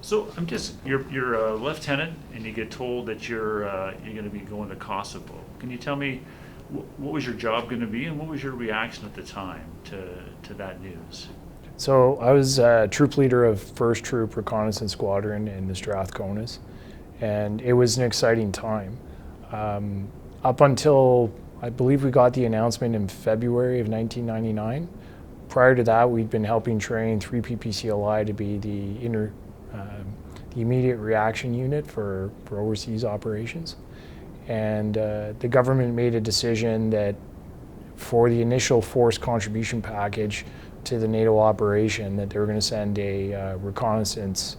So you're a lieutenant, and you get told that you're going to be going to Kosovo. Can you tell me what was your job going to be, and what was your reaction at the time to that news? So I was troop leader of 1st Troop Reconnaissance Squadron in the Strathconas, and it was an exciting time. Up until, I believe we got the announcement in February of 1999. Prior to that, we'd been helping train 3 PPCLI to be the immediate reaction unit for overseas operations. And the government made a decision that for the initial force contribution package to the NATO operation, that they were going to send a reconnaissance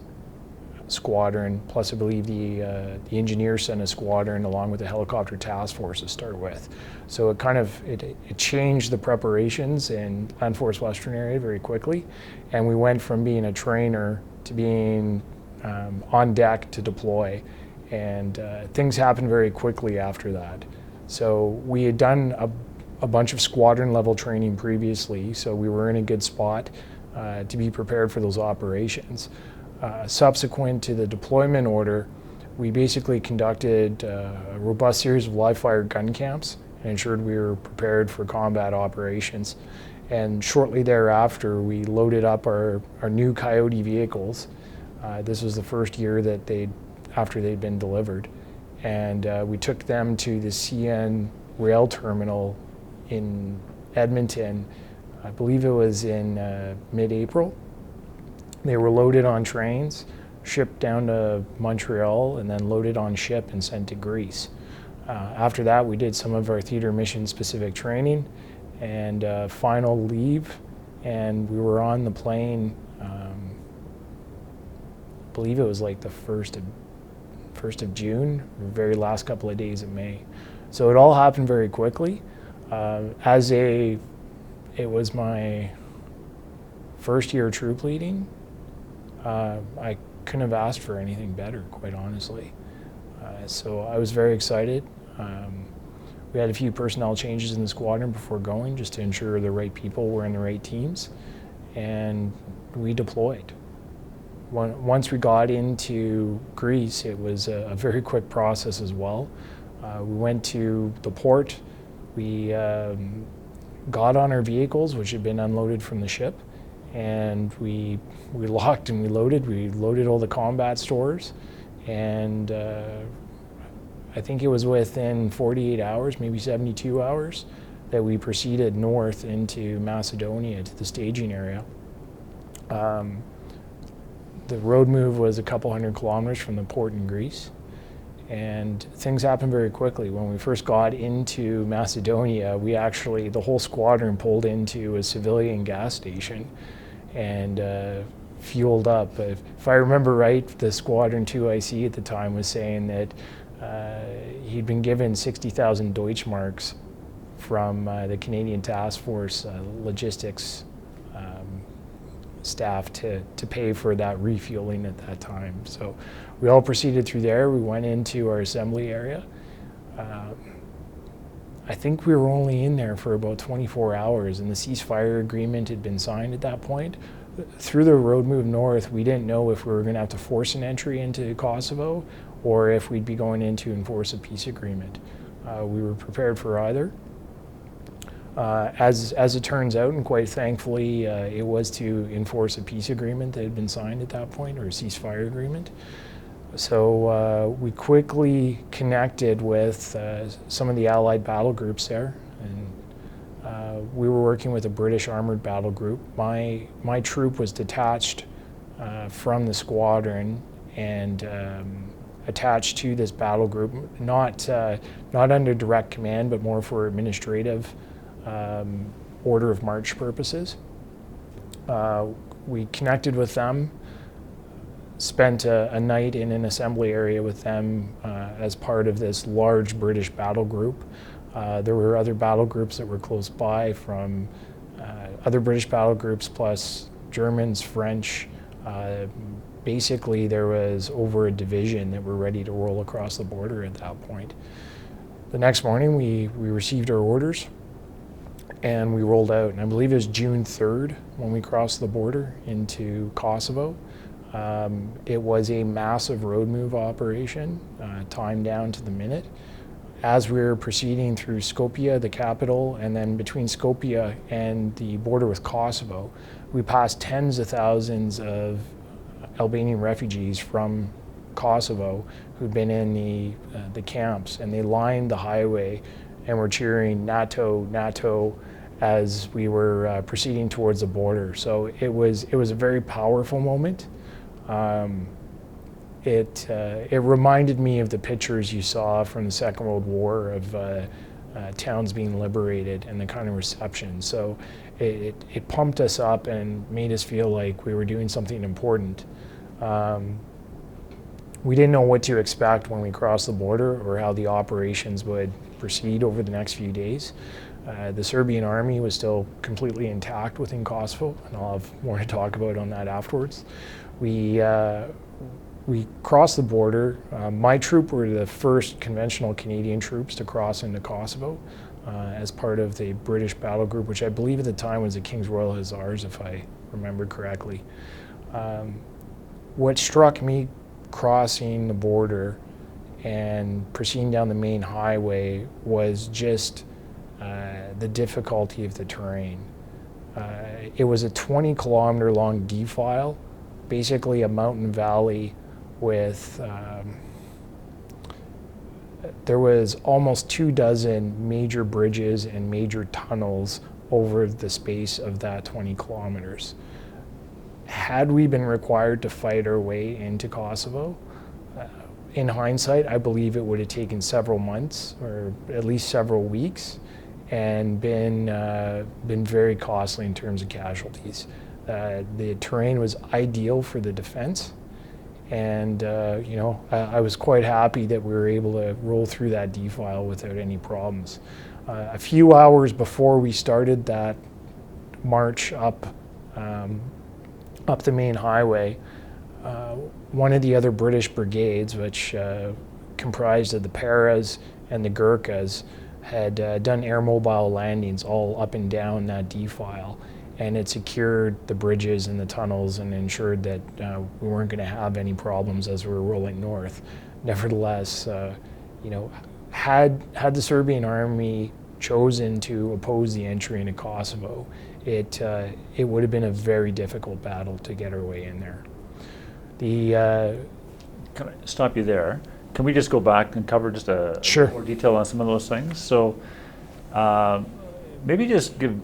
squadron, plus I believe the engineers sent a squadron along with the helicopter task force to start with. So it changed the preparations in Land Force Western area very quickly, and we went from being a trainer to being on deck to deploy, and things happened very quickly after that. So we had done a bunch of squadron level training previously, so we were in a good spot to be prepared for those operations. Subsequent to the deployment order, we basically conducted a robust series of live-fire gun camps and ensured we were prepared for combat operations. And shortly thereafter, we loaded up our new Coyote vehicles. This was the first year that after they'd been delivered. And we took them to the CN rail terminal in Edmonton. I believe it was in mid-April. They were loaded on trains, shipped down to Montreal, and then loaded on ship and sent to Greece. After that, we did some of our theater mission specific training and final leave, and we were on the plane, I believe it was like the 1st of June, the very last couple of days of May. So it all happened very quickly. It was my first year troop leading. I couldn't have asked for anything better, quite honestly. So I was very excited. We had a few personnel changes in the squadron before going, just to ensure the right people were in the right teams, and we deployed. Once we got into Greece, it was a very quick process as well. We went to the port, we got on our vehicles, which had been unloaded from the ship, and we locked and we loaded all the combat stores, and I think it was within 48 hours, maybe 72 hours, that we proceeded north into Macedonia to the staging area. The road move was a couple hundred kilometers from the port in Greece, and things happened very quickly. When we first got into Macedonia, the whole squadron pulled into a civilian gas station and fueled up. If I remember right, the Squadron 2 IC at the time was saying that he'd been given 60,000 Deutschmarks from the Canadian Task Force logistics staff to pay for that refueling at that time. So we all proceeded through there. We went into our assembly area. I think we were only in there for about 24 hours, and the ceasefire agreement had been signed at that point. Through the road move north, we didn't know if we were going to have to force an entry into Kosovo or if we'd be going in to enforce a peace agreement. We were prepared for either. As it turns out, and quite thankfully, it was to enforce a peace agreement that had been signed at that point, or a ceasefire agreement. So we quickly connected with some of the Allied battle groups there, and we were working with a British armored battle group. My troop was detached from the squadron and attached to this battle group, not under direct command, but more for administrative order of march purposes. We connected with them, spent a night in an assembly area with them as part of this large British battle group. There were other battle groups that were close by, from other British battle groups plus Germans, French. Basically, there was over a division that were ready to roll across the border at that point. The next morning, we received our orders and we rolled out. And I believe it was June 3rd when we crossed the border into Kosovo. It was a massive road move operation, timed down to the minute. As we were proceeding through Skopje, the capital, and then between Skopje and the border with Kosovo, we passed tens of thousands of Albanian refugees from Kosovo who'd been in the camps, and they lined the highway and were cheering NATO, NATO as we were proceeding towards the border. So it was a very powerful moment. It reminded me of the pictures you saw from the Second World War of towns being liberated and the kind of reception. So it pumped us up and made us feel like we were doing something important. We didn't know what to expect when we crossed the border or how the operations would proceed over the next few days. The Serbian army was still completely intact within Kosovo, and I'll have more to talk about on that afterwards. We crossed the border. My troop were the first conventional Canadian troops to cross into Kosovo as part of the British battle group, which I believe at the time was the King's Royal Hussars, if I remember correctly. What struck me crossing the border and proceeding down the main highway was just the difficulty of the terrain. It was a 20-kilometer long defile, basically a mountain valley with, there was almost 24 major bridges and major tunnels over the space of that 20 kilometers. Had we been required to fight our way into Kosovo, in hindsight, I believe it would have taken several months or at least several weeks and been very costly in terms of casualties. The terrain was ideal for the defense, and I was quite happy that we were able to roll through that defile without any problems. A few hours before we started that march up the main highway, one of the other British brigades, which comprised of the Paras and the Gurkhas, had done air mobile landings all up and down that defile, and it secured the bridges and the tunnels and ensured that we weren't going to have any problems as we were rolling north. Nevertheless, had the Serbian army chosen to oppose the entry into Kosovo, it would have been a very difficult battle to get our way in there. Can I stop you there? Can we just go back and cover just a Sure. more detail on some of those things? So maybe just give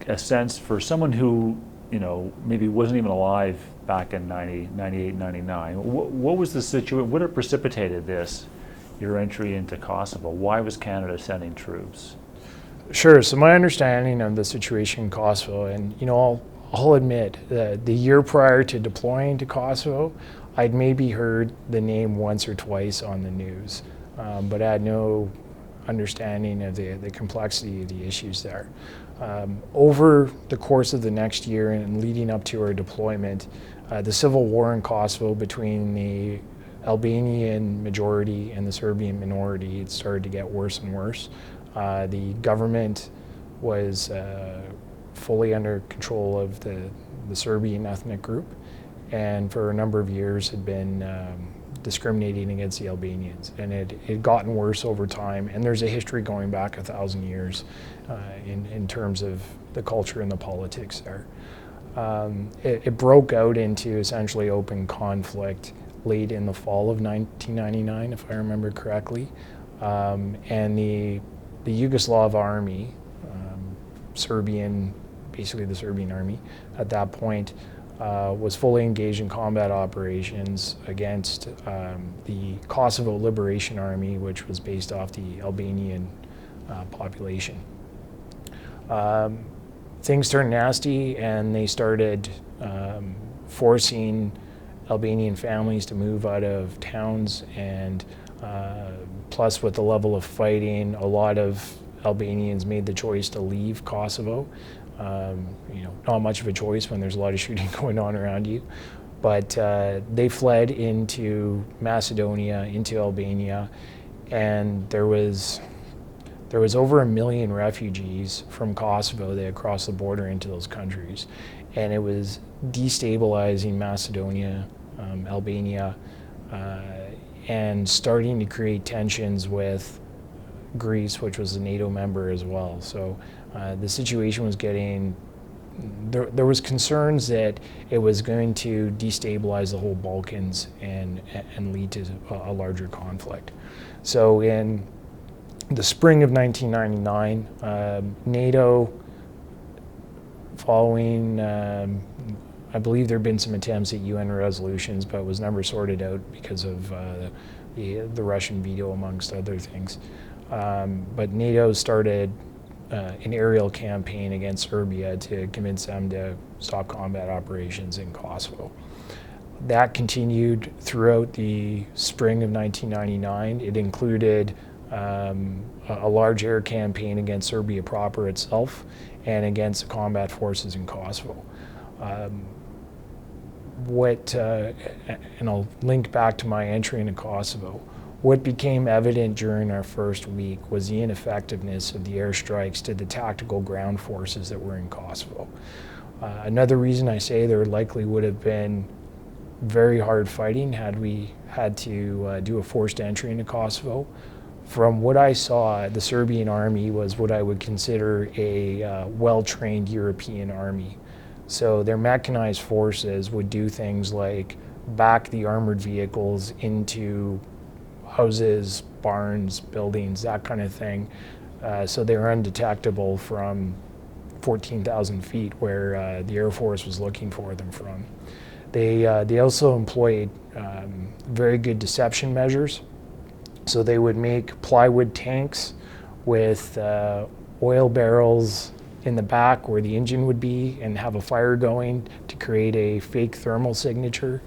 a sense for someone who, maybe wasn't even alive back in 98, 99. What was the situation? What had precipitated your entry into Kosovo? Why was Canada sending troops? Sure. So my understanding of the situation in Kosovo, and I'll admit that the year prior to deploying to Kosovo, I'd maybe heard the name once or twice on the news, but I had no understanding of the complexity of the issues there. Over the course of the next year and leading up to our deployment, the civil war in Kosovo between the Albanian majority and the Serbian minority, it started to get worse and worse. The government was fully under control of the Serbian ethnic group, and for a number of years had been discriminating against the Albanians, and it had gotten worse over time, and there's a history going back 1,000 years in terms of the culture and the politics there. It broke out into essentially open conflict late in the fall of 1999, if I remember correctly, and the Yugoslav army, basically the Serbian army at that point, was fully engaged in combat operations against the Kosovo Liberation Army, which was based off the Albanian population. Things turned nasty, and they started forcing Albanian families to move out of towns, and plus with the level of fighting, a lot of Albanians made the choice to leave Kosovo. Not much of a choice when there's a lot of shooting going on around you, but they fled into Macedonia, into Albania, and there was over 1 million refugees from Kosovo that had crossed the border into those countries, and it was destabilizing Macedonia Albania, and starting to create tensions with Greece, which was a NATO member as well. So the situation was getting, there was concerns that it was going to destabilize the whole Balkans and lead to a larger conflict. So in the spring of 1999, NATO, following, I believe there had been some attempts at UN resolutions, but it was never sorted out because of the Russian veto, amongst other things. But NATO started an aerial campaign against Serbia to convince them to stop combat operations in Kosovo. That continued throughout the spring of 1999. It included a large air campaign against Serbia proper itself and against the combat forces in Kosovo. And I'll link back to my entry into Kosovo. What became evident during our first week was the ineffectiveness of the airstrikes to the tactical ground forces that were in Kosovo. Another reason I say there likely would have been very hard fighting had we had to do a forced entry into Kosovo. From what I saw, the Serbian army was what I would consider a well-trained European army. So their mechanized forces would do things like back the armored vehicles into houses, barns, buildings, that kind of thing. So they were undetectable from 14,000 feet where the Air Force was looking for them from. They also employed very good deception measures. So they would make plywood tanks with oil barrels in the back where the engine would be and have a fire going to create a fake thermal signature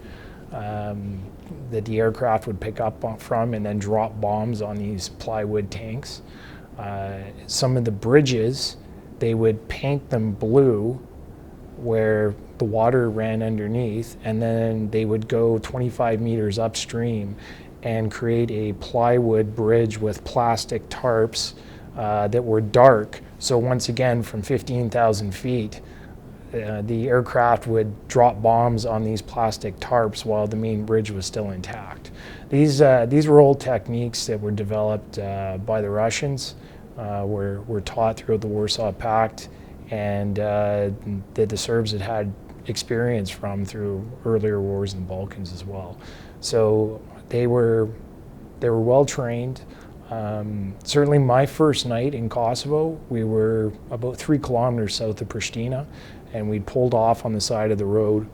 that the aircraft would pick up from and then drop bombs on these plywood tanks. Some of the bridges, they would paint them blue where the water ran underneath, and then they would go 25 meters upstream and create a plywood bridge with plastic tarps that were dark. So once again, from 15,000 feet, the aircraft would drop bombs on these plastic tarps while the main bridge was still intact. These were old techniques that were developed by the Russians, were taught throughout the Warsaw Pact, and that the Serbs had experience from through earlier wars in the Balkans as well. So they were well trained. Certainly my first night in Kosovo, we were about 3 kilometers south of Pristina, and we'd pulled off on the side of the road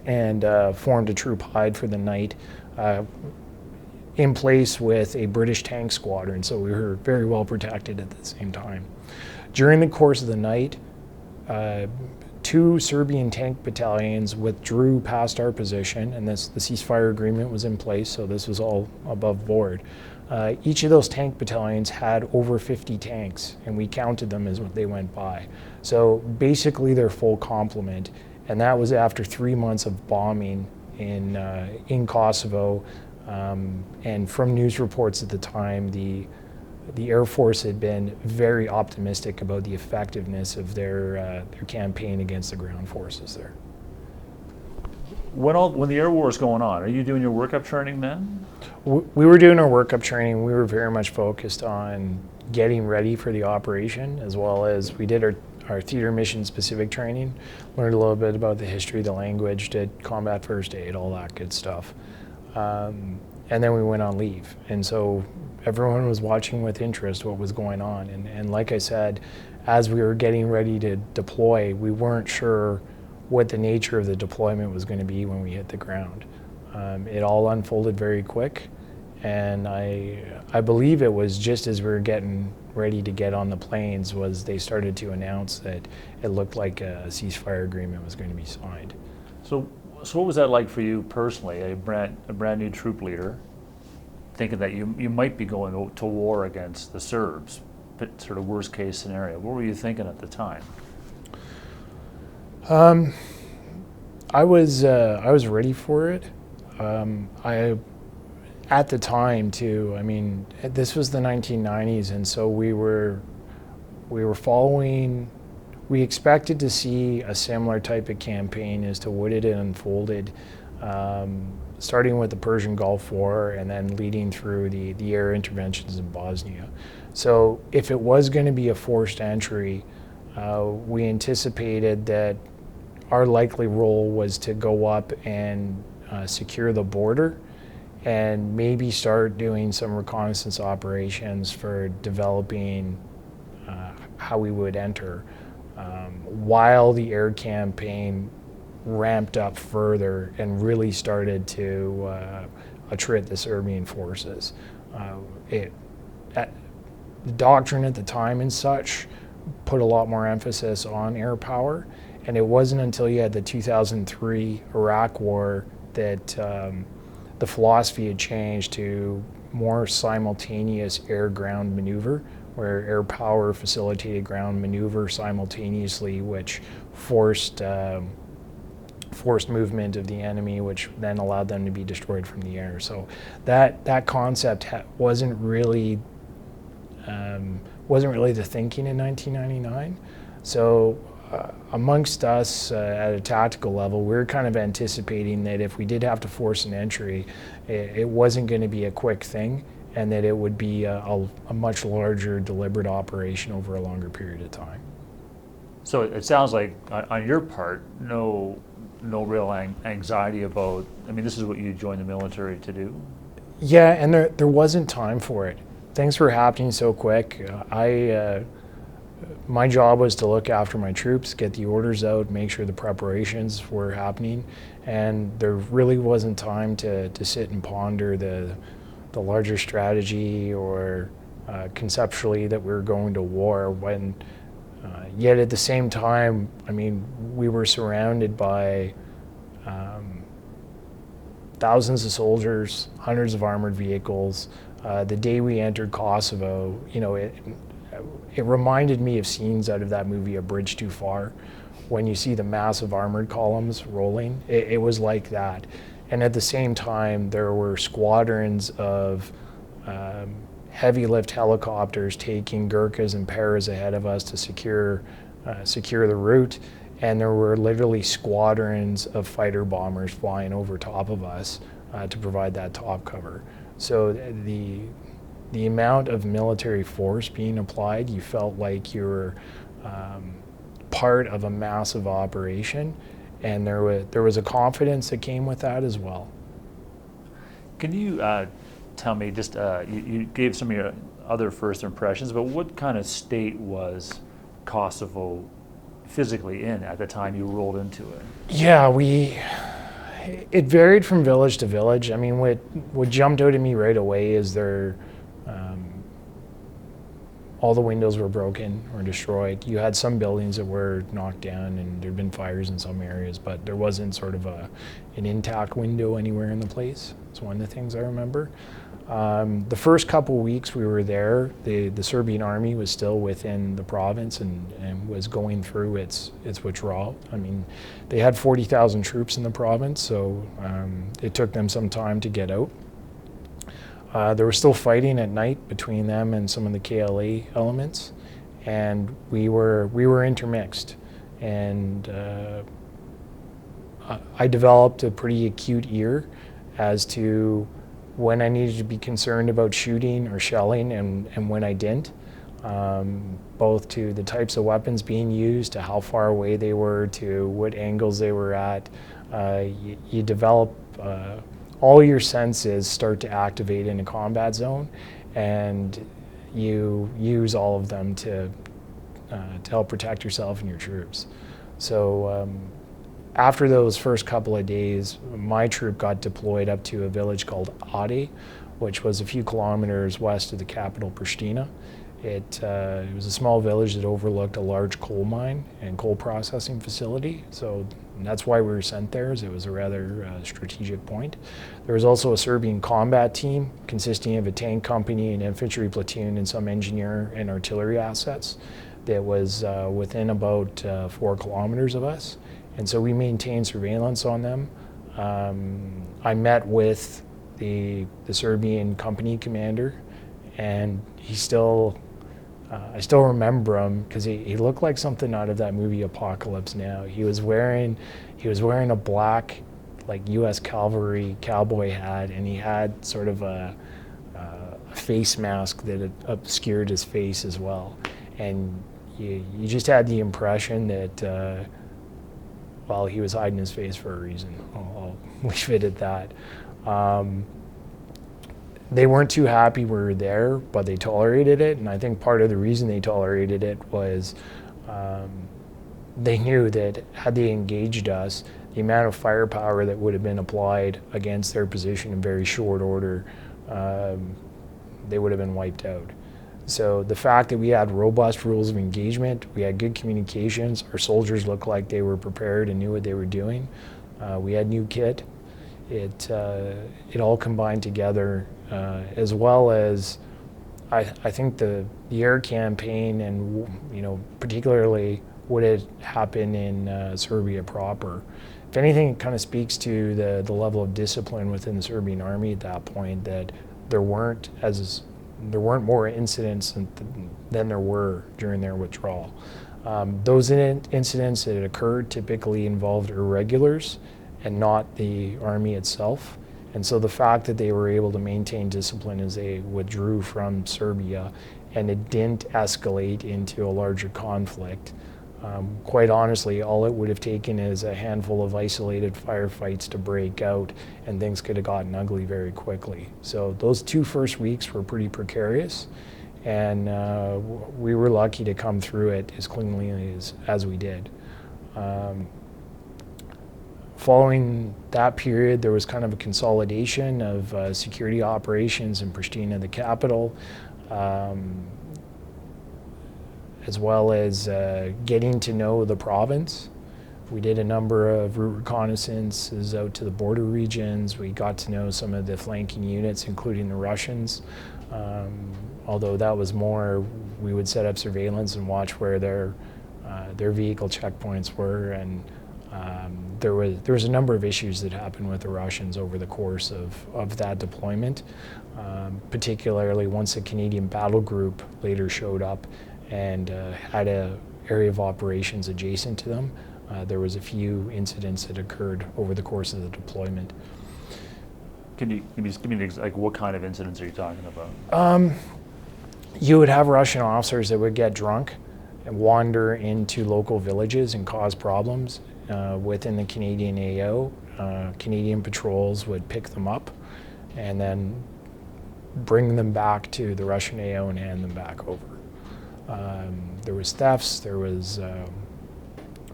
and formed a troop hide for the night in place with a British tank squadron, so we were very well protected at the same time. During the course of the night, 2 Serbian tank battalions withdrew past our position, and the ceasefire agreement was in place, so this was all above board. Each of those tank battalions had over 50 tanks, and we counted them as they went by. So basically their full complement, and that was after 3 months of bombing in Kosovo. And from news reports at the time, the Air Force had been very optimistic about the effectiveness of their campaign against the ground forces there. When the air war is going on, are you doing your workup training then? We were doing our workup training. We were very much focused on getting ready for the operation, as well as we did our theater mission specific training, learned a little bit about the history, the language, did combat first aid, all that good stuff. And then we went on leave. And so everyone was watching with interest what was going on. And like I said, as we were getting ready to deploy, we weren't sure what the nature of the deployment was going to be when we hit the ground. It all unfolded very quick, and I believe it was just as we were getting ready to get on the planes was they started to announce that it looked like a ceasefire agreement was going to be signed. So what was that like for you personally, a brand new troop leader, thinking that you might be going to war against the Serbs, but sort of worst case scenario? What were you thinking at the time? I was ready for it. At the time too, I mean, this was the 1990s, and so we were following. We expected to see a similar type of campaign as to what it had unfolded starting with the Persian Gulf War and then leading through the air interventions in Bosnia. So if it was going to be a forced entry, we anticipated that our likely role was to go up and secure the border and maybe start doing some reconnaissance operations for developing how we would enter while the air campaign ramped up further and really started to attrit the Serbian forces. The doctrine at the time and such put a lot more emphasis on air power, and it wasn't until you had the 2003 Iraq War that the philosophy had changed to more simultaneous air-ground maneuver, where air power facilitated ground maneuver simultaneously, which forced movement of the enemy, which then allowed them to be destroyed from the air. So that concept wasn't really the thinking in 1999. So amongst us at a tactical level, we were kind of anticipating that if we did have to force an entry, it wasn't going to be a quick thing, and that it would be a much larger, deliberate operation over a longer period of time. So it sounds like on your part, no real anxiety about, I mean, this is what you joined the military to do? Yeah, and there wasn't time for it. Things were happening so quick. My job was to look after my troops, get the orders out, make sure the preparations were happening, and there really wasn't time to sit and ponder the larger strategy or conceptually that we were going to war when yet at the same time, I mean, we were surrounded by thousands of soldiers, hundreds of armored vehicles. The day we entered Kosovo, it reminded me of scenes out of that movie, A Bridge Too Far, when you see the massive armored columns rolling. It was like that. And at the same time, there were squadrons of heavy lift helicopters taking Gurkhas and Paras ahead of us to secure the route. And there were literally squadrons of fighter bombers flying over top of us to provide that top cover. So the amount of military force being applied, you felt like you were part of a massive operation, and there was a confidence that came with that as well. Can you tell me, just you gave some of your other first impressions, but what kind of state was Kosovo physically in at the time you rolled into it? Yeah, it varied from village to village. I mean, what jumped out at me right away is all the windows were broken or destroyed. You had some buildings that were knocked down and there'd been fires in some areas, but there wasn't sort of an intact window anywhere in the place. It's one of the things I remember. The first couple weeks we were there, the Serbian army was still within the province and was going through its withdrawal. I mean, they had 40,000 troops in the province, so it took them some time to get out. There was still fighting at night between them and some of the KLA elements, and we were intermixed. And I developed a pretty acute ear as to when I needed to be concerned about shooting or shelling and when I didn't, both to the types of weapons being used, to how far away they were, to what angles they were at. You develop all your senses start to activate in a combat zone, and you use all of them to help protect yourself and your troops. So after those first couple of days, my troop got deployed up to a village called Ade, which was a few kilometers west of the capital, Pristina. It was a small village that overlooked a large coal mine and coal processing facility. So that's why we were sent there, as it was a rather strategic point. There was also a Serbian combat team consisting of a tank company, an infantry platoon, and some engineer and artillery assets that was within about 4 kilometers of us. And so we maintained surveillance on them. I met with the Serbian company commander, and I still remember him because he looked like something out of that movie Apocalypse Now. He was wearing a black like U.S. cavalry cowboy hat, and he had sort of a face mask that had obscured his face as well. And you just had the impression that, well, he was hiding his face for a reason. I'll leave it at that. They weren't too happy we were there, but they tolerated it. And I think part of the reason they tolerated it was they knew that had they engaged us, the amount of firepower that would have been applied against their position in very short order, they would have been wiped out. So the fact that we had robust rules of engagement, we had good communications, our soldiers looked like they were prepared and knew what they were doing. We had new kit. It all combined together, as well as I think the air campaign, and particularly what had happened in Serbia proper. If anything, it kind of speaks to the level of discipline within the Serbian army at that point, that there weren't more incidents than there were during their withdrawal. Those incidents that had occurred typically involved irregulars and not the army itself. And so the fact that they were able to maintain discipline as they withdrew from Serbia and it didn't escalate into a larger conflict, quite honestly, all it would have taken is a handful of isolated firefights to break out, and things could have gotten ugly very quickly. So those 2 first weeks were pretty precarious, and we were lucky to come through it as cleanly as we did. Following that period, there was kind of a consolidation of security operations in Pristina, the capital, as well as getting to know the province. We did a number of route reconnaissances out to the border regions. We got to know some of the flanking units, including the Russians. Although that was more, we would set up surveillance and watch where their vehicle checkpoints were, and there was a number of issues that happened with the Russians over the course of that deployment, particularly once the Canadian Battle Group later showed up and had an area of operations adjacent to them. There was a few incidents that occurred over the course of the deployment. Can you just give me like what kind of incidents are you talking about? You would have Russian officers that would get drunk and wander into local villages and cause problems within the Canadian AO. Canadian patrols would pick them up and then bring them back to the Russian AO and hand them back over. There was thefts, there was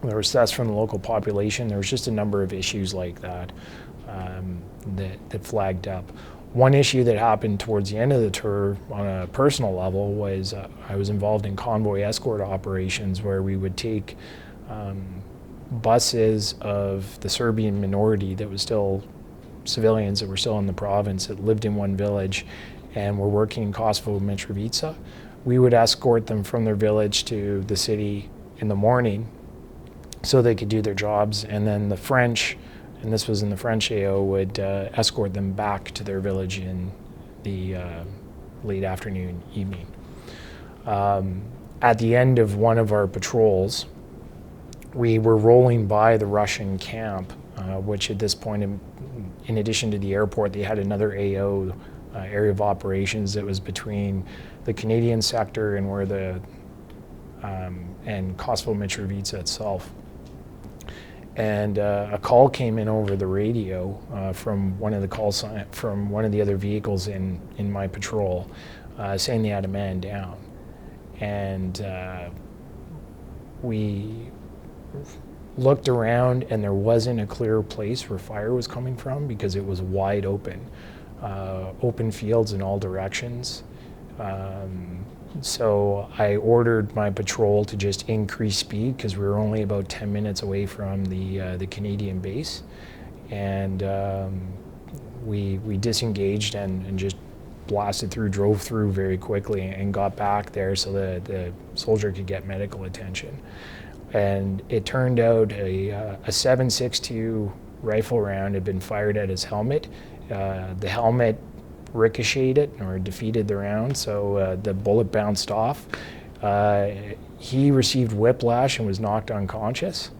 thefts from the local population. There was just a number of issues like that that flagged up. One issue that happened towards the end of the tour on a personal level was I was involved in convoy escort operations where we would take buses of the Serbian minority that was still civilians that were still in the province that lived in one village and were working in Kosovo and Mitrovica. We would escort them from their village to the city in the morning so they could do their jobs, and then the French, and this was in the French AO, would escort them back to their village in the late afternoon, evening. At the end of one of our patrols, we were rolling by the Russian camp, which at this point, in addition to the airport, they had another AO area of operations that was between the Canadian sector and where and Kosovo Mitrovica itself. And a call came in over the radio from one of the other vehicles in my patrol, saying they had a man down. And we looked around, and there wasn't a clear place where fire was coming from because it was wide open fields in all directions. So I ordered my patrol to just increase speed because we were only about 10 minutes away from the Canadian base, and we disengaged and just blasted through, drove through very quickly, and got back there so that the soldier could get medical attention. And it turned out a 7.62 rifle round had been fired at his helmet. The helmet ricocheted or defeated the round, so the bullet bounced off. He received whiplash and was knocked unconscious,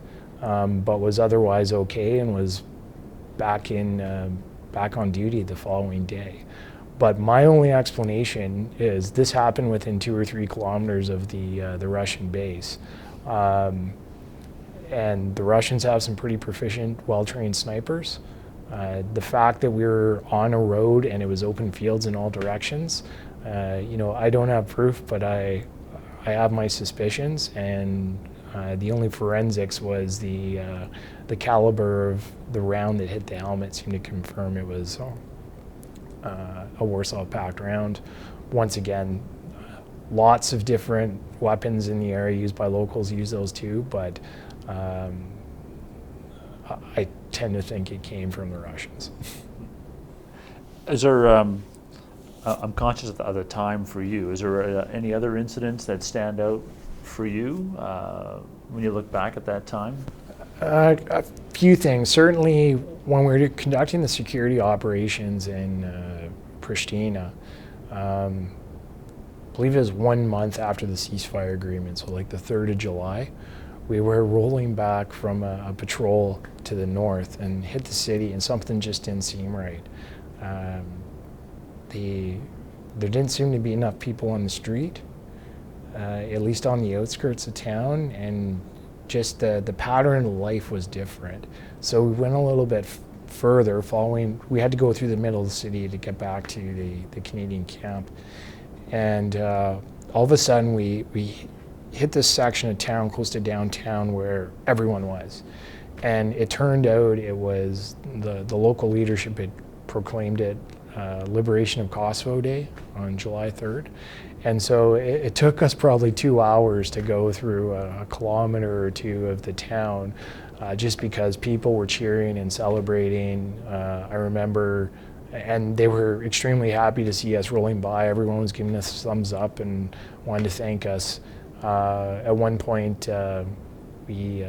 but was otherwise okay and was back on duty the following day. But my only explanation is this happened within 2 or 3 kilometers of the Russian base. And the Russians have some pretty proficient, well-trained snipers. The fact that we were on a road and it was open fields in all directions, I don't have proof, but I have my suspicions, and the only forensics was the caliber of the round that hit the helmet seemed to confirm it was a Warsaw Pact round. Once again, lots of different weapons in the area used by locals use those too, but I tend to think it came from the Russians. Is there, I'm conscious of the time for you, is there any other incidents that stand out for you when you look back at that time? A few things. Certainly when we were conducting the security operations in Pristina, I believe it was 1 month after the ceasefire agreement, so like the 3rd of July, we were rolling back from a patrol to the north and hit the city, and something just didn't seem right. There didn't seem to be enough people on the street, at least on the outskirts of town, and just the pattern of life was different. So we went a little bit further we had to go through the middle of the city to get back to the Canadian camp. And all of a sudden we hit this section of town close to downtown where everyone was. And it turned out it was the local leadership had proclaimed it Liberation of Kosovo Day on July 3rd. And so it took us probably 2 hours to go through a kilometer or 2 of the town just because people were cheering and celebrating. I remember, and they were extremely happy to see us rolling by. Everyone was giving us a thumbs up and wanted to thank us. At one point, we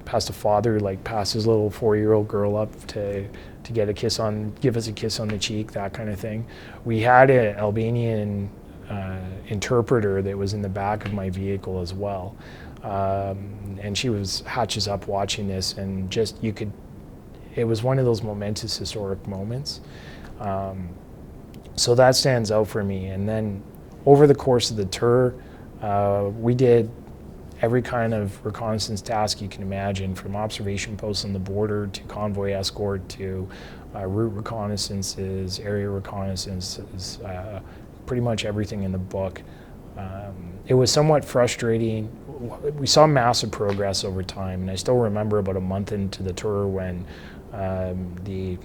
passed a father, passed his little 4-year-old girl up to give us a kiss on the cheek, that kind of thing. We had an Albanian interpreter that was in the back of my vehicle as well, and she was hatches up watching this, and it was one of those momentous historic moments. So that stands out for me. And then over the course of the tour, we did every kind of reconnaissance task you can imagine, from observation posts on the border to convoy escort to route reconnaissances, area reconnaissances, pretty much everything in the book. It was somewhat frustrating. We saw massive progress over time, and I still remember about a month into the tour when the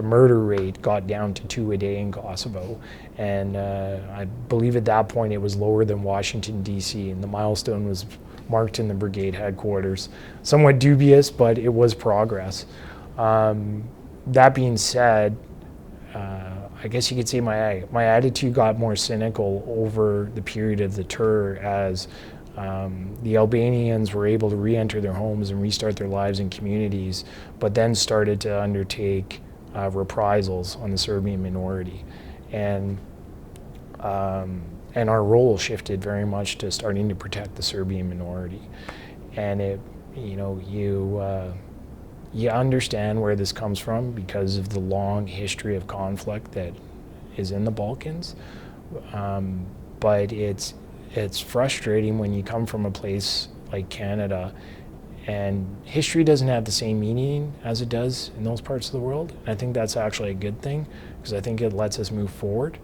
murder rate got down to 2 a day in Kosovo, and I believe at that point it was lower than Washington, D.C., and the milestone was marked in the brigade headquarters. Somewhat dubious, but it was progress. That being said, I guess you could say my attitude got more cynical over the period of the tour as the Albanians were able to re-enter their homes and restart their lives in communities, but then started to undertake reprisals on the Serbian minority. And our role shifted very much to starting to protect the Serbian minority. And you understand where this comes from because of the long history of conflict that is in the Balkans. But it's frustrating when you come from a place like Canada and history doesn't have the same meaning as it does in those parts of the world. And I think that's actually a good thing because I think it lets us move forward.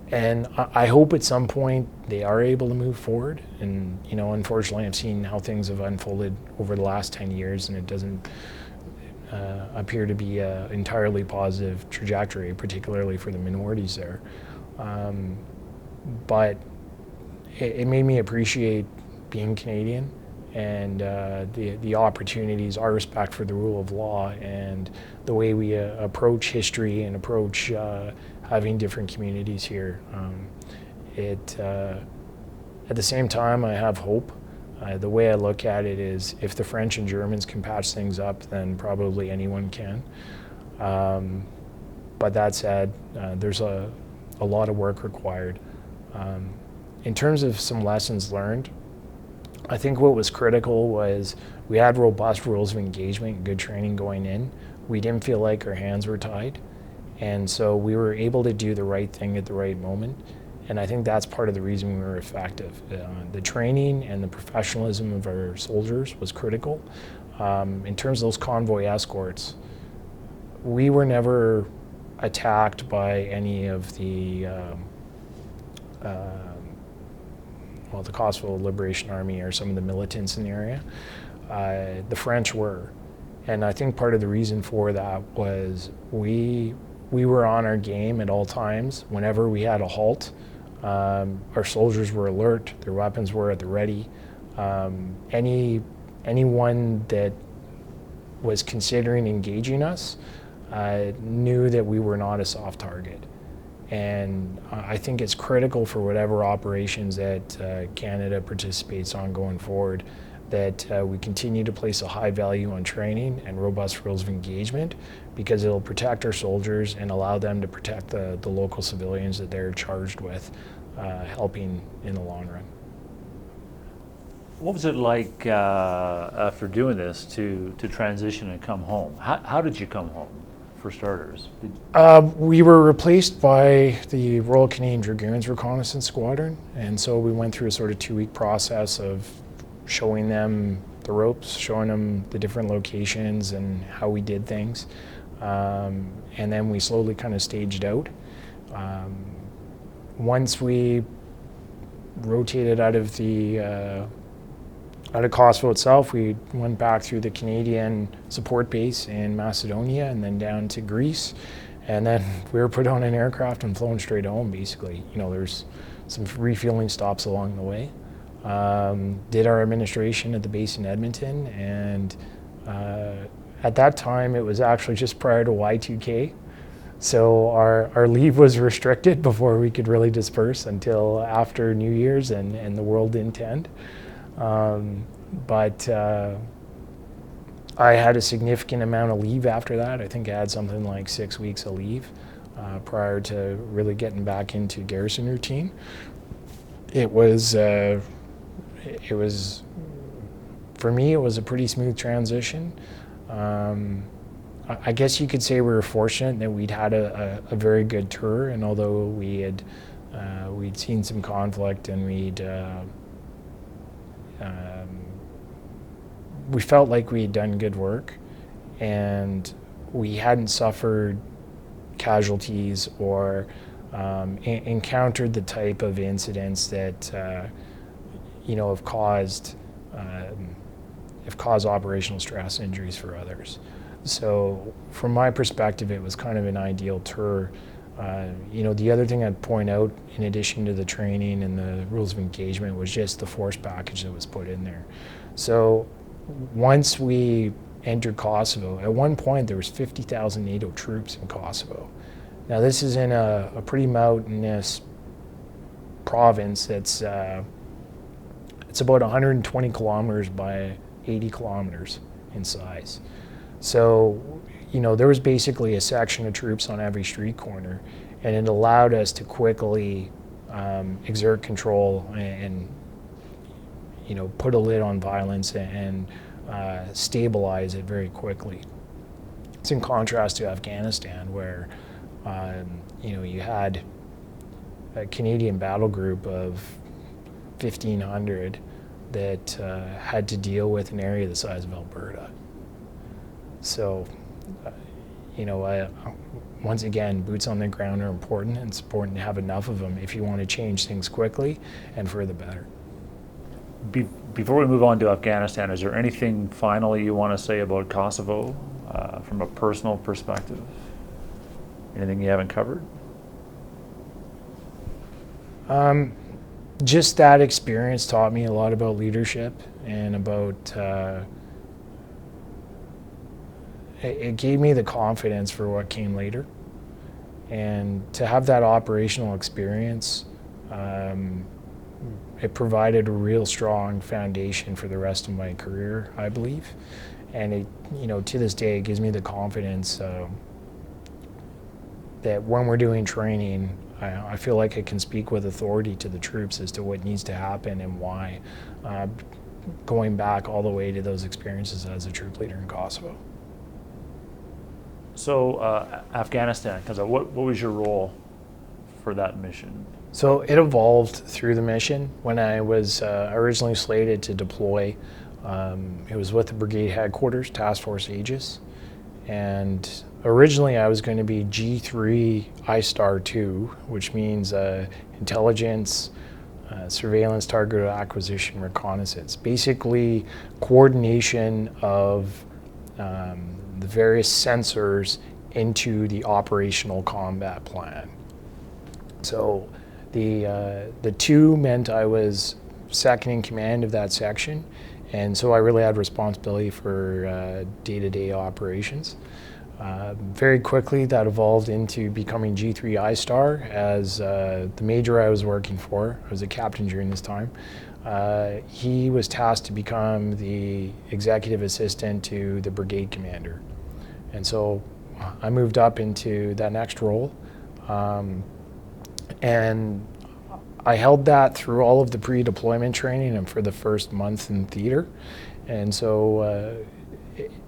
And I hope at some point they are able to move forward. And, unfortunately, I've seen how things have unfolded over the last 10 years, and it doesn't appear to be an entirely positive trajectory, particularly for the minorities there. But it made me appreciate being Canadian and the opportunities, our respect for the rule of law, and the way we approach history and approach having different communities here. At the same time, I have hope. The way I look at it is if the French and Germans can patch things up, then probably anyone can. But that said, there's a lot of work required. In terms of some lessons learned, I think what was critical was we had robust rules of engagement and good training going in. We didn't feel like our hands were tied. And so we were able to do the right thing at the right moment. And I think that's part of the reason we were effective. The training and the professionalism of our soldiers was critical. In terms of those convoy escorts, we were never attacked by any of the the Kosovo Liberation Army or some of the militants in the area. The French were. And I think part of the reason for that was we were on our game at all times. Whenever we had a halt, our soldiers were alert, their weapons were at the ready. Anyone that was considering engaging us knew that we were not a soft target. And I think it's critical for whatever operations that Canada participates on going forward that we continue to place a high value on training and robust rules of engagement, because it'll protect our soldiers and allow them to protect the local civilians that they're charged with helping in the long run. What was it like after doing this to transition and come home? How did you come home, for starters? We were replaced by the Royal Canadian Dragoons Reconnaissance Squadron, and so we went through a sort of 2-week process of showing them the ropes, showing them the different locations and how we did things. And then we slowly kind of staged out. Once we rotated out of Kosovo itself, we went back through the Canadian support base in Macedonia and then down to Greece. And then we were put on an aircraft and flown straight home, basically. You know, there's some refueling stops along the way. Did our administration at the base in Edmonton, and at that time it was actually just prior to Y2K, so our leave was restricted before we could really disperse until after New Year's, and the world didn't end. But I had a significant amount of leave after that. I think I had something like 6 weeks of leave prior to really getting back into garrison routine. It was, for me, it was a pretty smooth transition. I guess you could say we were fortunate that we'd had a very good tour, and although we'd seen some conflict and we felt like we had done good work, and we hadn't suffered casualties or encountered the type of incidents that have caused operational stress injuries for others. So from my perspective, it was kind of an ideal tour. The other thing I'd point out, in addition to the training and the rules of engagement, was just the force package that was put in there. So once we entered Kosovo, at one point there was 50,000 NATO troops in Kosovo. Now this is in a pretty mountainous province that's it's about 120 kilometers by 80 kilometers in size. So, there was basically a section of troops on every street corner, and it allowed us to quickly exert control and put a lid on violence and stabilize it very quickly. It's in contrast to Afghanistan, where you had a Canadian battle group of 1,500 that had to deal with an area the size of Alberta. So, once again, boots on the ground are important, and it's important to have enough of them if you want to change things quickly and for the better. Before we move on to Afghanistan, is there anything finally you want to say about Kosovo from a personal perspective? Anything you haven't covered? Just that experience taught me a lot about leadership and about it gave me the confidence for what came later. And to have that operational experience, it provided a real strong foundation for the rest of my career, I believe. And it, to this day, it gives me the confidence that when we're doing training, I feel like I can speak with authority to the troops as to what needs to happen and why. going back all the way to those experiences as a troop leader in Kosovo. So Afghanistan, because what was your role for that mission? So it evolved through the mission. When I was originally slated to deploy, it was with the brigade headquarters, Task Force Aegis. And originally I was going to be G3 I-Star 2, which means intelligence, surveillance, target acquisition, reconnaissance. Basically coordination of the various sensors into the operational combat plan. So the 2 meant I was second in command of that section, and so I really had responsibility for day-to-day operations. Very quickly that evolved into becoming G3 I-Star as the major I was working for, I was a captain during this time, he was tasked to become the executive assistant to the brigade commander. And so I moved up into that next role. And I held that through all of the pre-deployment training and for the first month in theater. And so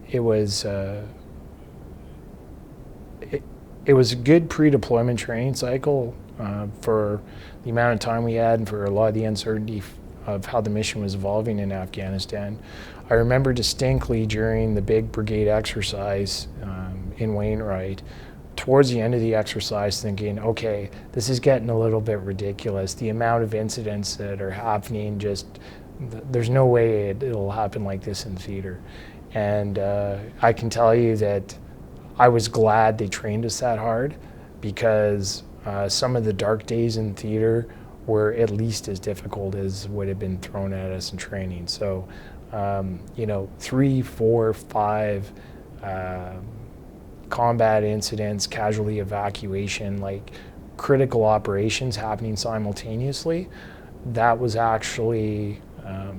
it was a good pre-deployment training cycle for the amount of time we had and for a lot of the uncertainty of how the mission was evolving in Afghanistan. I remember distinctly during the big brigade exercise in Wainwright, towards the end of the exercise thinking, okay, this is getting a little bit ridiculous. The amount of incidents that are happening, just, there's no way it'll happen like this in theater. And I can tell you that I was glad they trained us that hard, because some of the dark days in theater were at least as difficult as would have been thrown at us in training. So, 3, 4, 5 combat incidents, casualty evacuation, like critical operations happening simultaneously, that was actually, I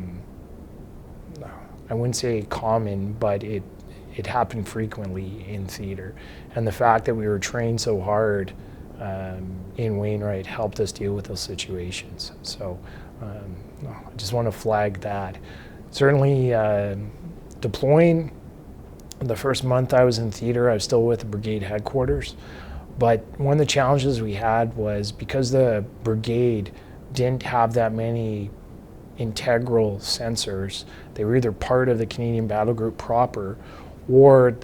wouldn't say common, but it happened frequently in theater. And the fact that we were trained so hard in Wainwright helped us deal with those situations. So I just want to flag that. Certainly deploying, the first month I was in theater, I was still with the brigade headquarters. But one of the challenges we had was because the brigade didn't have that many integral sensors, they were either part of the Canadian Battle Group proper, or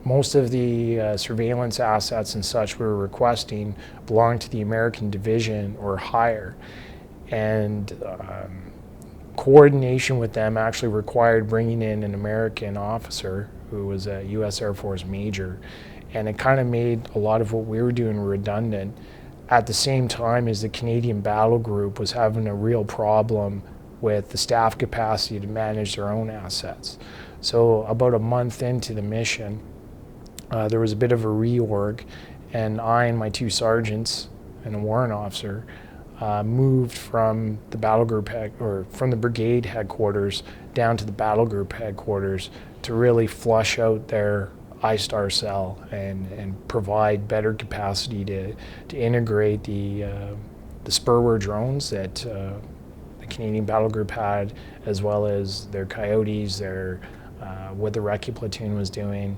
most of the surveillance assets and such we were requesting belonged to the American division or higher. And coordination with them actually required bringing in an American officer who was a U.S. Air Force major, and it kind of made a lot of what we were doing redundant, at the same time as the Canadian Battle Group was having a real problem with the staff capacity to manage their own assets. So about a month into the mission, there was a bit of a reorg, and I and my 2 sergeants and a warrant officer moved from the battle group from the brigade headquarters down to the battle group headquarters to really flush out their I-Star cell and provide better capacity to integrate the spurware drones that the Canadian Battle Group had, as well as their coyotes, their what the recce platoon was doing,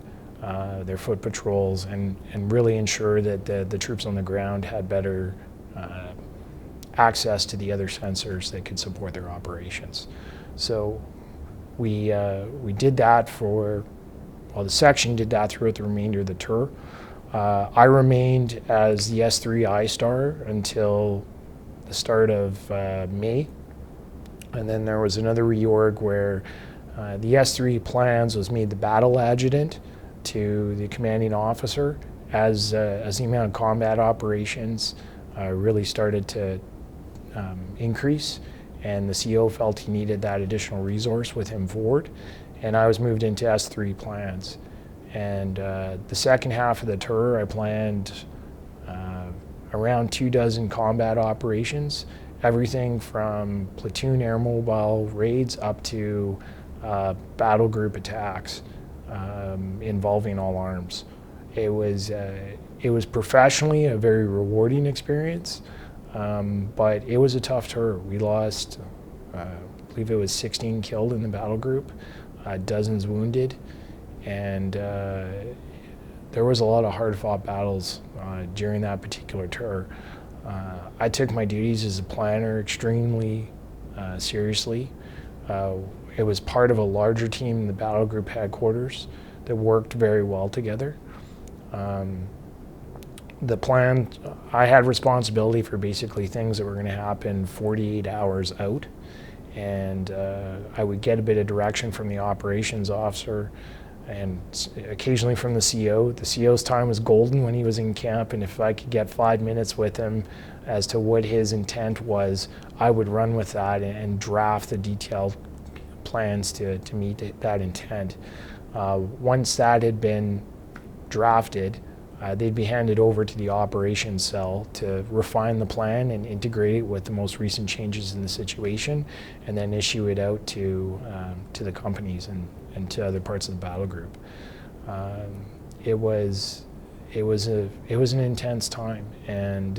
their foot patrols, and really ensure that the troops on the ground had better access to the other sensors that could support their operations. So we did that the section did that throughout the remainder of the tour. I remained as the S3 I-Star until the start of May. And then there was another reorg where the S3 plans was made the battle adjutant to the commanding officer as the amount of combat operations really started to increase, and the CO felt he needed that additional resource with him forward, and I was moved into S3 plans. And the second half of the tour, I planned around 24 combat operations, everything from platoon air mobile raids up to battle group attacks involving all arms. It was professionally a very rewarding experience, but it was a tough tour. We lost believe it was 16 killed in the battle group, dozens wounded, and there was a lot of hard-fought battles during that particular tour. I took my duties as a planner extremely seriously. It was part of a larger team in the battle group headquarters that worked very well together. The plan, I had responsibility for basically things that were going to happen 48 hours out, and I would get a bit of direction from the operations officer and occasionally from the CO. The CO's time was golden when he was in camp, and if I could get 5 minutes with him as to what his intent was, I would run with that and draft the detailed plans to meet that intent. Once that had been drafted, they'd be handed over to the operations cell to refine the plan and integrate it with the most recent changes in the situation, and then issue it out to the companies and to other parts of the battle group. It was an intense time, and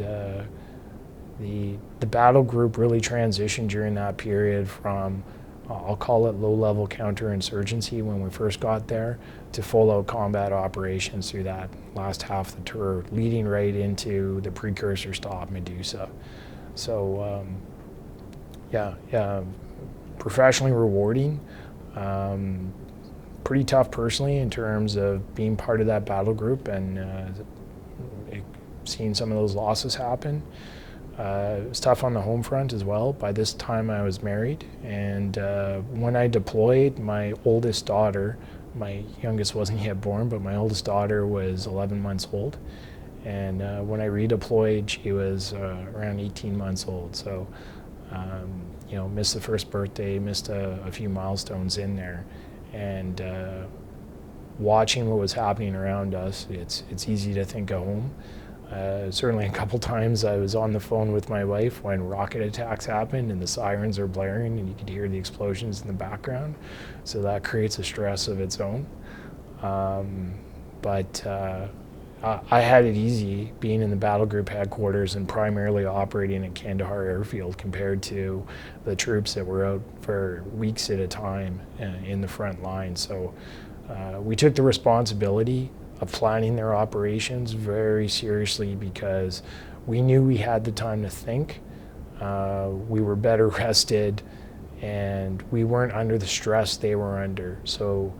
the battle group really transitioned during that period from, I'll call it low-level counterinsurgency when we first got there, to full-out combat operations through that last half of the tour, leading right into the precursor stop, Medusa. So, professionally rewarding, pretty tough personally in terms of being part of that battle group and seeing some of those losses happen. It was tough on the home front as well. By this time I was married, and when I deployed, my oldest daughter, my youngest wasn't yet born, but my oldest daughter was 11 months old, and when I redeployed she was around 18 months old. So missed the first birthday, missed a few milestones in there, and watching what was happening around us, it's easy to think of home. Certainly a couple times I was on the phone with my wife when rocket attacks happened and the sirens are blaring and you could hear the explosions in the background. So that creates a stress of its own. But I had it easy being in the battle group headquarters and primarily operating at Kandahar Airfield compared to the troops that were out for weeks at a time in the front line. So we took the responsibility of planning their operations very seriously because we knew we had the time to think. We were better rested, and we weren't under the stress they were under. So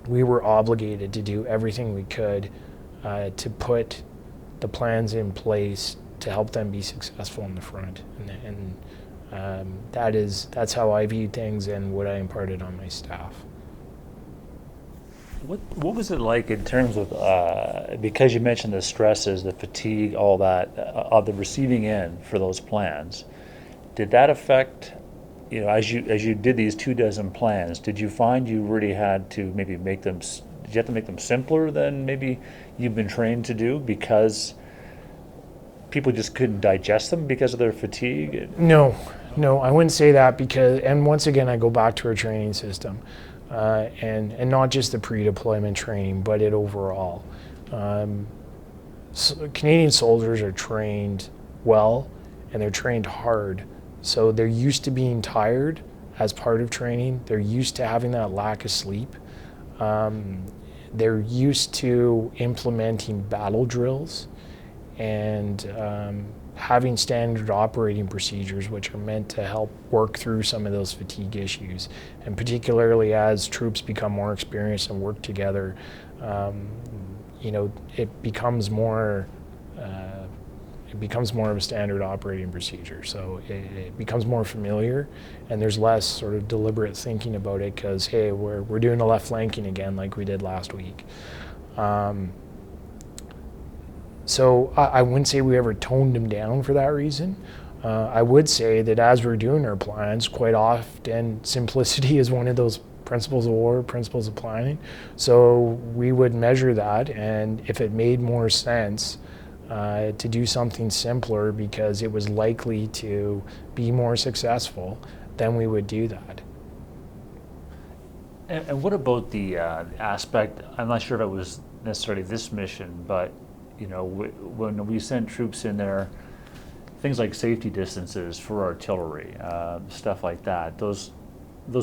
we were obligated to do everything we could to put the plans in place to help them be successful in the front. And that's how I viewed things and what I imparted on my staff. What was it like in terms of, because you mentioned the stresses, the fatigue, all that, of the receiving end for those plans, did that affect, as you did these 24 plans, did you find you really had to maybe did you have to make them simpler than maybe you've been trained to do because people just couldn't digest them because of their fatigue? No, I wouldn't say that and once again, I go back to our training system. And not just the pre-deployment training, but it overall. Canadian soldiers are trained well, and they're trained hard. So they're used to being tired as part of training. They're used to having that lack of sleep. They're used to implementing battle drills and having standard operating procedures which are meant to help work through some of those fatigue issues. And particularly as troops become more experienced and work together, it becomes more of a standard operating procedure. So it becomes more familiar, and there's less sort of deliberate thinking about it because, hey, we're doing the left flanking again like we did last week. So I wouldn't say we ever toned them down for that reason. I would say that as we're doing our plans, quite often simplicity is one of those principles of war, principles of planning. So we would measure that, and if it made more sense to do something simpler because it was likely to be more successful, then we would do that. And what about the aspect, I'm not sure if it was necessarily this mission, but when we sent troops in there things like safety distances for artillery, stuff like that. Those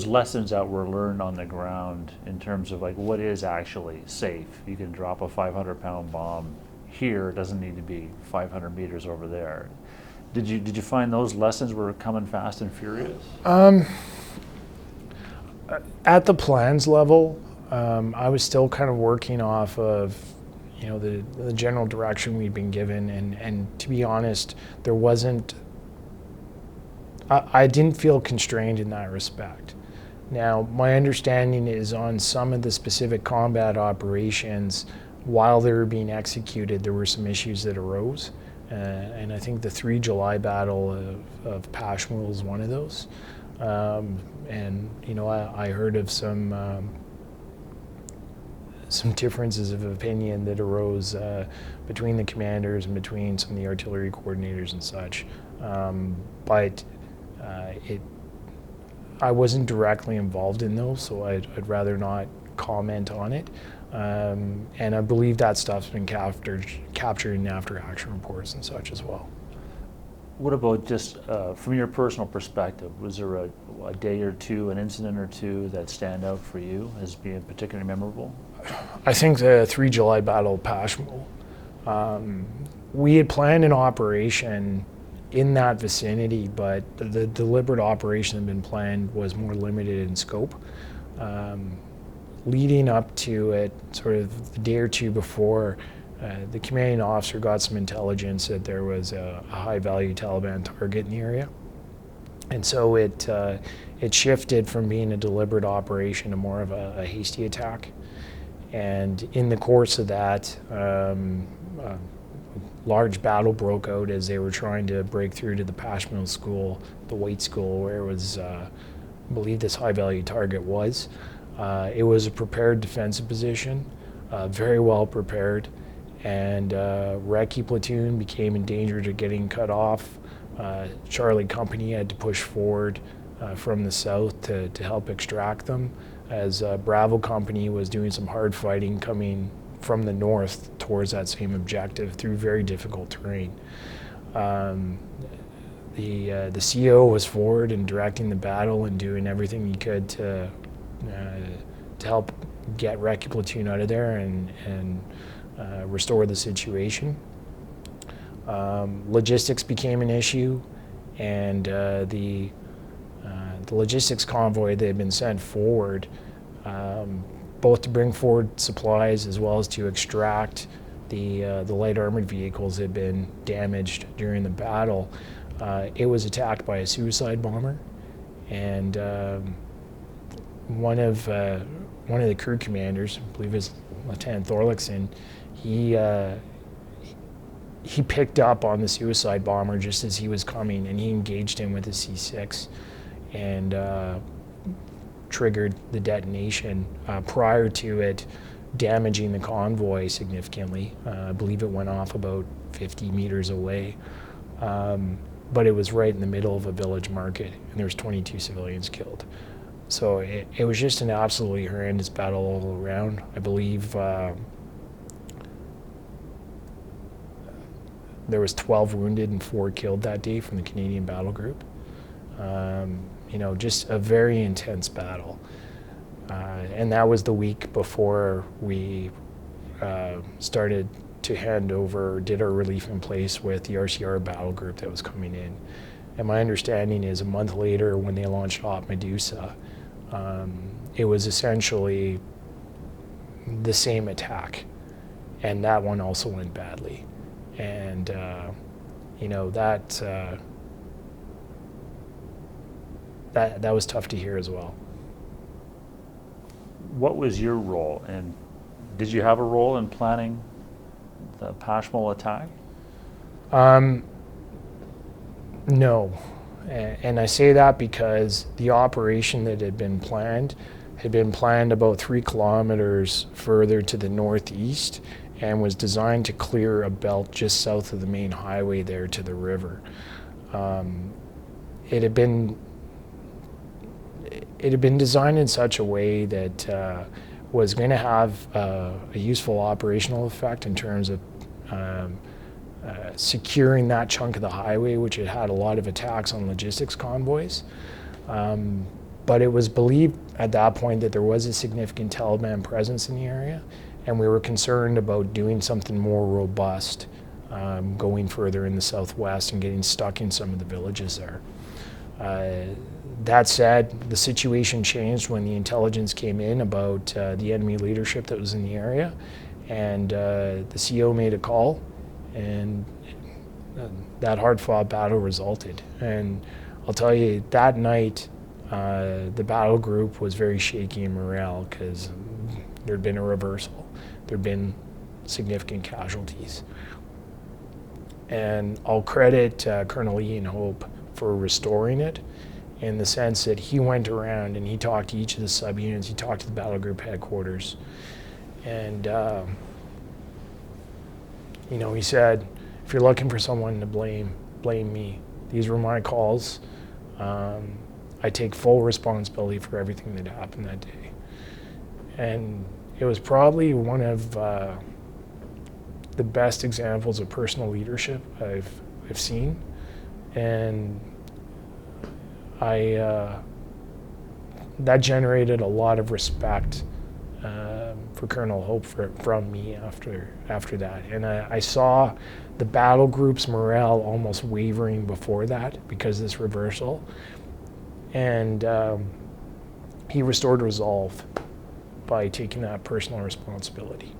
lessons that were learned on the ground in terms of like what is actually safe. You can drop a 500-pound bomb here. It doesn't need to be 500 meters over there. Did you find those lessons were coming fast and furious? At the plans level, I was still kind of working off of, the general direction we'd been given, and to be honest, there wasn't. I didn't feel constrained in that respect. Now, my understanding is on some of the specific combat operations, while they were being executed, there were some issues that arose, and I think the 3 July battle of Pashmul is one of those. And I heard of some differences of opinion that arose between the commanders and between some of the artillery coordinators and such. But I wasn't directly involved in those, so I'd rather not comment on it. And I believe that stuff's been captured in after-action reports and such as well. What about just from your personal perspective? Was there a day or two, an incident or two that stand out for you as being particularly memorable? I think the 3 July Battle of Pashmul. We had planned an operation in that vicinity, but the deliberate operation that had been planned was more limited in scope. Leading up to it, sort of the day or two before, the commanding officer got some intelligence that there was a high-value Taliban target in the area. And so it shifted from being a deliberate operation to more of a hasty attack. And in the course of that, a large battle broke out as they were trying to break through to the Pashmul school, the White School, where it was, I believe this high-value target was. It was a prepared defensive position, very well prepared, and Recce platoon became in danger to getting cut off. Charlie Company had to push forward from the south to help extract them, as Bravo Company was doing some hard fighting coming from the north towards that same objective through very difficult terrain. The CO was forward and directing the battle and doing everything he could to help get Recce platoon out of there and restore the situation. Logistics became an issue, and the logistics convoy that had been sent forward, both to bring forward supplies as well as to extract the light armored vehicles that had been damaged during the battle. It was attacked by a suicide bomber, and one of the crew commanders, I believe it was Lieutenant Thorlickson, he picked up on the suicide bomber just as he was coming, and he engaged him with a C6 and triggered the detonation prior to it damaging the convoy significantly. I believe it went off about 50 meters away, but it was right in the middle of a village market, and there was 22 civilians killed. So it was just an absolutely horrendous battle all around. I believe there was 12 wounded and 4 killed that day from the Canadian Battle Group. Just a very intense battle. And that was the week before we started to hand over, did our relief in place with the RCR battle group that was coming in. And my understanding is a month later, when they launched Op Medusa, it was essentially the same attack, and that one also went badly. And that was tough to hear as well. What was your role, and did you have a role in planning the Pashmul attack? No, and I say that because the operation that had been planned about 3 kilometers further to the northeast, and was designed to clear a belt just south of the main highway there to the river. It had been designed in such a way that was going to have a useful operational effect in terms of securing that chunk of the highway, which had had a lot of attacks on logistics convoys. But it was believed at that point that there was a significant Taliban presence in the area, and we were concerned about doing something more robust, going further in the southwest and getting stuck in some of the villages there. That said, the situation changed when the intelligence came in about the enemy leadership that was in the area, and the CO made a call, and that hard-fought battle resulted. And I'll tell you, that night, the battle group was very shaky in morale because there'd been a reversal. There'd been significant casualties. And I'll credit Colonel Ian Hope for restoring it, in the sense that he went around and he talked to each of the subunits, he talked to the battle group headquarters, and he said, if you're looking for someone to blame me. These were my calls. I take full responsibility for everything that happened that day. And it was probably one of the best examples of personal leadership I've seen. And that generated a lot of respect for Colonel Hope from me after that. And I saw the battle group's morale almost wavering before that because of this reversal. And he restored resolve by taking that personal responsibility.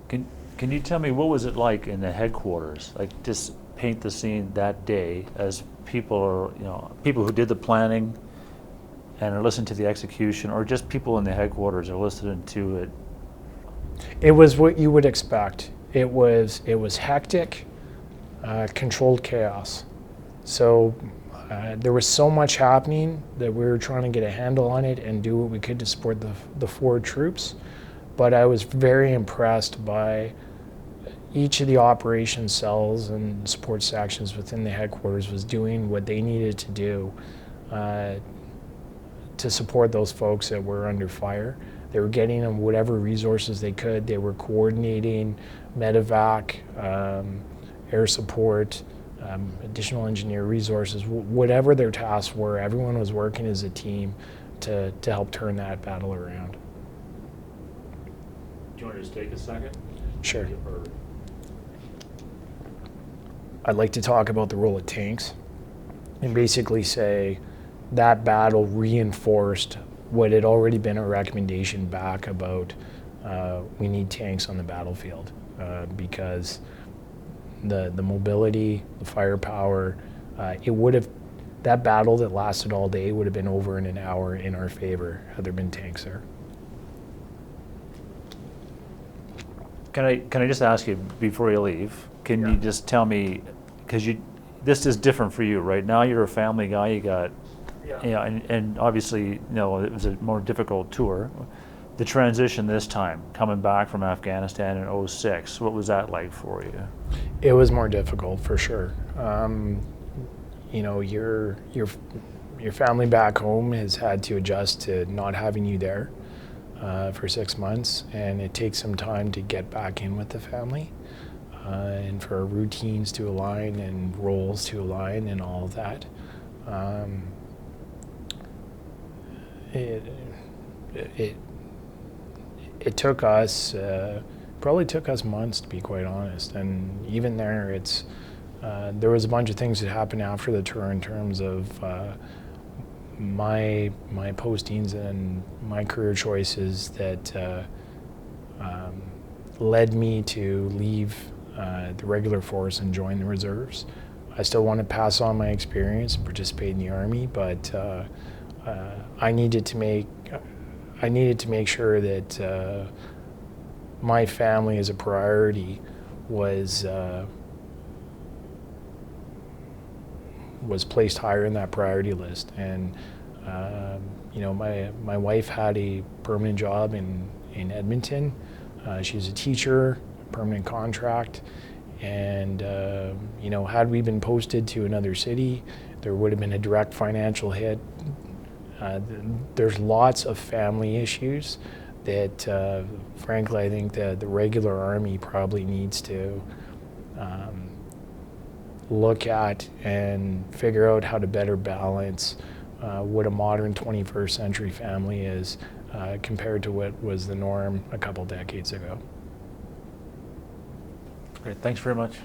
Can you tell me, what was it like in the headquarters? Like, just paint the scene that day as people who did the planning and are listening to the execution, or just people in the headquarters are listening to it. It was what you would expect. It was hectic, controlled chaos. So there was so much happening that we were trying to get a handle on it and do what we could to support the forward troops. But I was very impressed by each of the operations cells and support sections within the headquarters was doing what they needed to do to support those folks that were under fire. They were getting them whatever resources they could. They were coordinating medevac, air support, additional engineer resources, whatever their tasks were. Everyone was working as a team to help turn that battle around. Do you want to just take a second? Sure. I'd like to talk about the role of tanks and basically say that battle reinforced what had already been a recommendation back about we need tanks on the battlefield because the mobility, the firepower, that battle that lasted all day would have been over in an hour in our favor had there been tanks there. Can I just ask you before you leave? Can you just tell me, because this is different for you, right? Now you're a family guy. You got, and obviously, it was a more difficult tour. The transition this time, coming back from Afghanistan in 2006, what was that like for you? It was more difficult for sure. Your family back home has had to adjust to not having you there for 6 months, and it takes some time to get back in with the family and for routines to align and roles to align and all of that. It took us, probably took us months, to be quite honest, and even there there was a bunch of things that happened after the tour in terms of my postings and my career choices that led me to leave the regular force and join the reserves. I still want to pass on my experience and participate in the Army, but I needed to make sure that my family as a priority was placed higher in that priority list. And my wife had a permanent job in Edmonton. She's a teacher, permanent contract, and had we been posted to another city, there would have been a direct financial hit. There's lots of family issues that frankly I think that the regular Army probably needs to look at and figure out how to better balance what a modern 21st century family is compared to what was the norm a couple decades ago. Great, thanks very much.